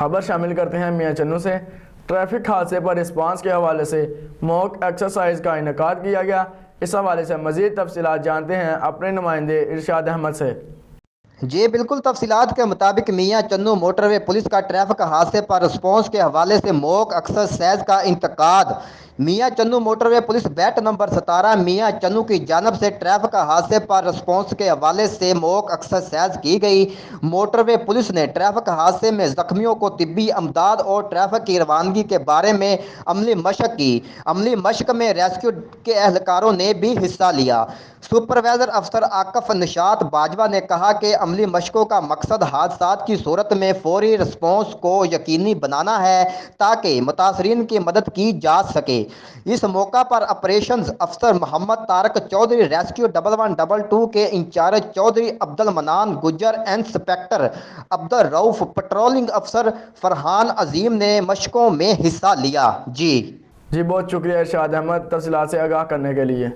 خبر شامل کرتے ہیں میاں چنو سے۔ ٹریفک حادثے پر رسپانس کے حوالے سے موک ایکسرسائز کا انعقاد کیا گیا۔ اس حوالے سے مزید تفصیلات جانتے ہیں اپنے نمائندے ارشاد احمد سے۔ جی بالکل، تفصیلات کے مطابق میاں چنو موٹر وے پولیس کا ٹریفک حادثے پر رسپانس کے حوالے سے موک ایکسرسائز کا انعقاد۔ میاں چنو موٹر وے پولیس بیٹ نمبر 17 میاں چنو کی جانب سے ٹریفک حادثے پر رسپانس کے حوالے سے موک ایکسرسائز کی گئی۔ موٹر وے پولیس نے ٹریفک حادثے میں زخمیوں کو طبی امداد اور ٹریفک کی روانگی کے بارے میں عملی مشق کی۔ عملی مشق میں ریسکیو کے اہلکاروں نے بھی حصہ لیا۔ سپروائزر افسر عاقف نشاط باجوہ نے کہا کہ عملی مشقوں کا مقصد حادثات کی صورت میں فوری رسپانس کو یقینی بنانا ہے تاکہ متاثرین کی مدد کی جا سکے۔ اس موقع پر آپریشنز افسر محمد طارق چودھری، ریسکیو 1122 کے انچارج چودھری عبد المنان گجر، انسپکٹر عبدالرؤف، پٹرولنگ افسر فرحان عظیم نے مشقوں میں حصہ لیا۔ جی بہت شکریہ ارشاد احمد تفصیلات سے آگاہ کرنے کے لیے۔